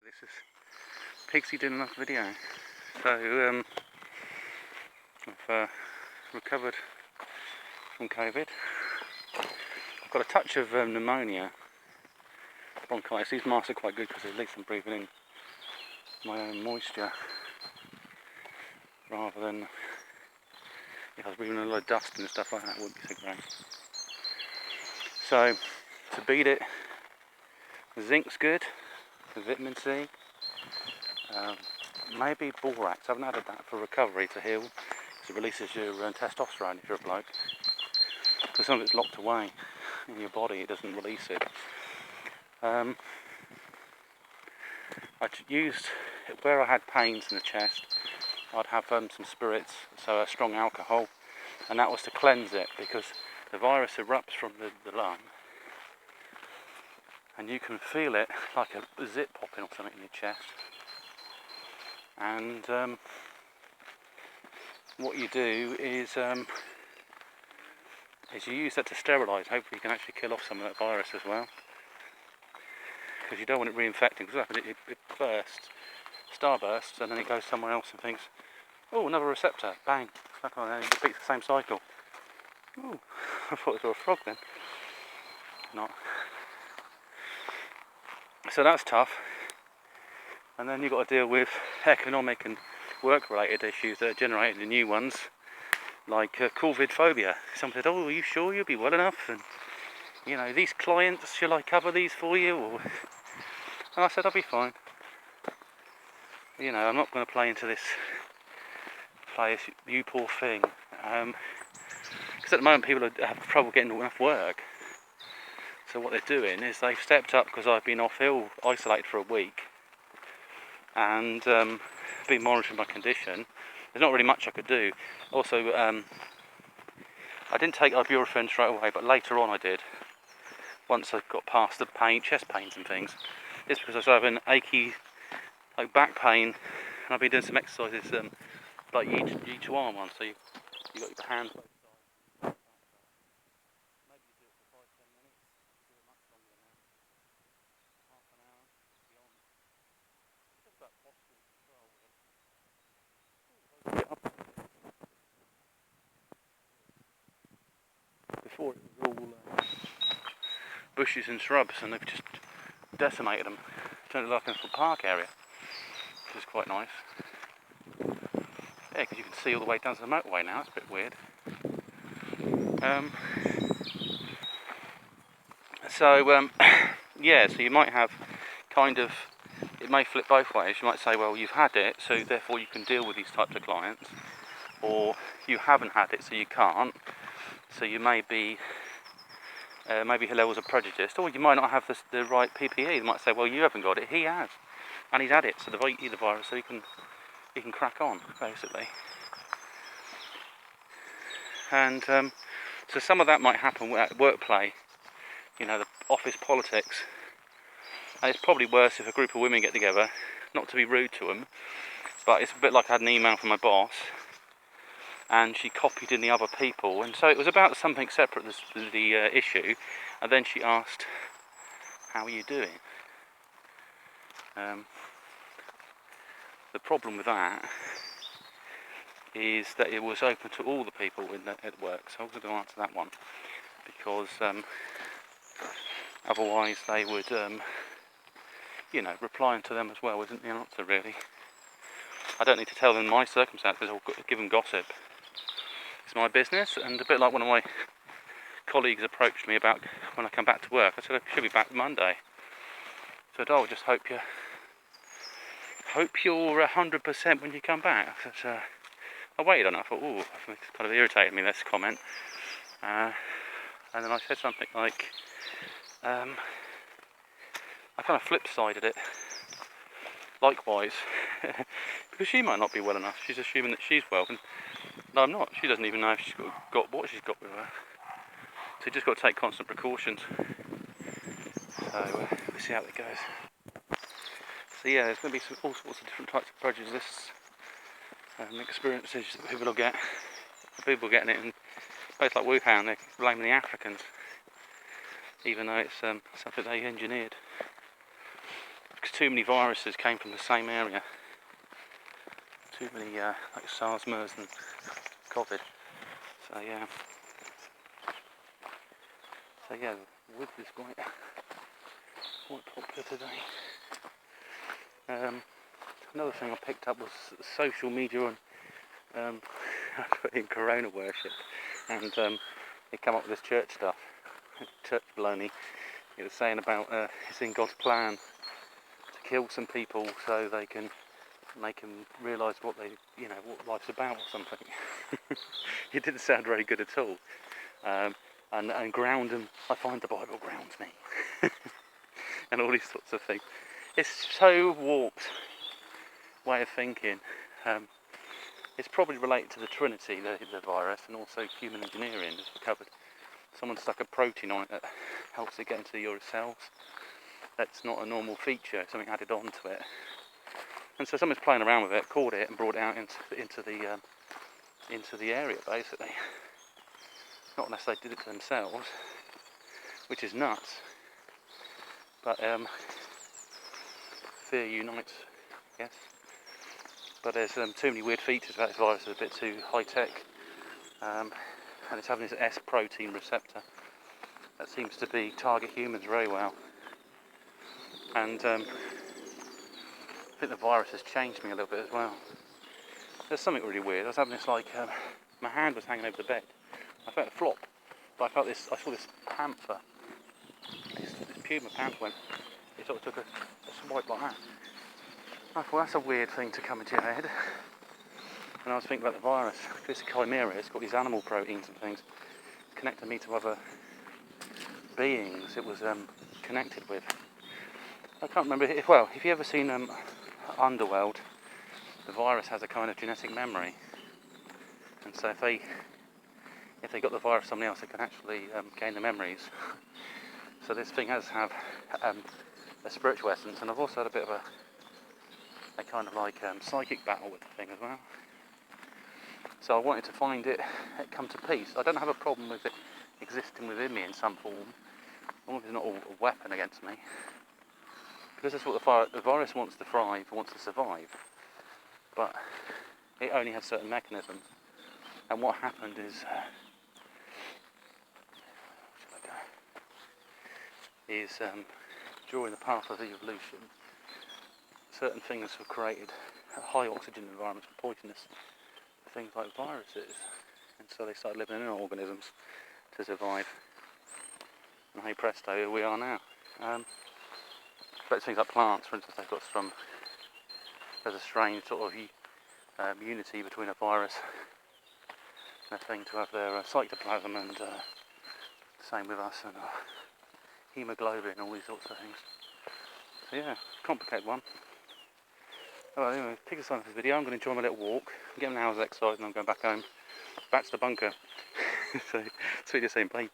This is Pixie doing another video. So I've recovered from COVID. I've got a touch of pneumonia, bronchitis. These masks are quite good because at least I'm breathing in my own moisture rather than if I was breathing in a lot of dust and stuff like that, it wouldn't be so great. So to beat it, zinc's good, vitamin C, maybe borax. I haven't added that for recovery to heal, because it releases your testosterone if you're a bloke. Because some of it's locked away in your body, it doesn't release it. I used, where I had pains in the chest, I'd have some spirits, so a strong alcohol, and that was to cleanse it, because the virus erupts from the lung, and you can feel it like a zip popping or something in your chest. And what you do is you use that to sterilise. Hopefully you can actually kill off some of that virus as well, because you don't want it reinfecting. Because it bursts, starbursts, and then it goes somewhere else and thinks, oh, another receptor, bang, and it repeats the same cycle. Oh, I thought it was a frog then. Not. So that's tough. And then you've got to deal with economic and work-related issues that are generating the new ones, like Covid-phobia. Someone said, oh, are you sure you'll be well enough? And, you know, these clients, shall I cover these for you? Or... And I said, I'll be fine. You know, I'm not going to play into this, you poor thing. Because at the moment people have trouble getting enough work. So what they're doing is they've stepped up, because I've been off ill, isolated for a week, and been monitoring my condition. There's not really much I could do. Also, I didn't take ibuprofen straight away, but later on I did. Once I got past the pain, chest pains and things. It's because I was having achy, like back pain, and I've been doing some exercises, like each arm one. So you got your hands both sides. Maybe you do it for 5-10 minutes. Do it much longer than that. Half an hour beyond. It's just about posture control, really. Before it was all bushes and shrubs, and they've just decimated them, turned it like a little park area, which is quite nice. Yeah, because you can see all the way down to the motorway now. It's a bit weird. Yeah, so you might have kind of, it may flip both ways. You might say, well, you've had it, so therefore you can deal with these types of clients, or you haven't had it, so you can't. So you may be, maybe levels of prejudice, or you might not have the right PPE. You might say, well, you haven't got it, he has, and he's had it, so the virus, so he can crack on, basically. And so some of that might happen at workplay, you know, the office politics. And it's probably worse if a group of women get together, not to be rude to them, but it's a bit like I had an email from my boss, and she copied in the other people, and so it was about something separate to the issue, and then she asked, how are you doing? The problem with that is that it was open to all the people at work, so I wasn't going to answer that one, because otherwise they would, you know, replying to them as well isn't the answer, really. I don't need to tell them my circumstances or give them gossip. It's my business, and a bit like one of my colleagues approached me about when I come back to work. I said, I should be back Monday. I said, oh, just hope you're 100% when you come back. I said, I waited on it. I thought, oh, it kind of irritated me, this comment. And then I said something like, I kind of flip-sided it. Likewise, because she might not be well enough. She's assuming that she's well, and no, I'm not. She doesn't even know if she's got what she's got with her. So you just got to take constant precautions. So we'll see how it goes. So yeah, there's going to be all sorts of different types of prejudice and experiences that people will get. People getting it in a place like Wuhan, they're blaming the Africans, even though it's something they engineered. too many viruses came from the same area. Too many like SARS, MERS and Covid. So yeah. So yeah, wood is quite popular today. Another thing I picked up was social media and I put in Corona worship, and it came up with this church stuff, church baloney. It was saying about it's in God's plan to kill some people so they can make them realise what what life's about or something. It didn't sound very good at all. And ground them. I find the Bible grounds me, and all these sorts of things. It's so warped way of thinking. It's probably related to the Trinity, the virus, and also human engineering, as we covered. Someone stuck a protein on it that helps it get into your cells. That's not a normal feature, something added on to it. And so someone's playing around with it, caught it and brought it out into the area, basically. Not unless they did it to themselves, which is nuts. But fear unites, yes. But there's too many weird features about this virus. It's a bit too high tech, and it's having this S protein receptor that seems to target humans very well. And I think the virus has changed me a little bit as well. There's something really weird. I was having this my hand was hanging over the bed. I felt a flop, but I saw this panther. This puma panther it sort of took a swipe like that. I thought, that's a weird thing to come into your head. And I was thinking about the virus. This chimera, it's got these animal proteins and things, connecting me to other beings it was connected with. I can't remember, if you ever seen Underworld, the virus has a kind of genetic memory. And so if they got the virus from somebody else, they can actually gain the memories. So this thing has a spiritual essence, and I've also had a bit of a kind of psychic battle with the thing as well. So I wanted to find it come to peace. I don't have a problem with it existing within me in some form, as long as it's not a weapon against me. Because that's what the virus wants to thrive, wants to survive. But it only has certain mechanisms. And what happened is, during the path of evolution, certain things were created at high oxygen environments were poisonous for things like viruses, and so they started living in organisms to survive. And hey presto, here we are now. But things like plants, for instance, there's a strange sort of unity between a virus and a thing to have their cytoplasm, and same with us, and hemoglobin, all these sorts of things. So yeah, complicated one. Well, anyway, pick a sign for this video. I'm going to enjoy my little walk, get an hour's exercise, and I'm going back home, back to the bunker. So, see you soon, bye.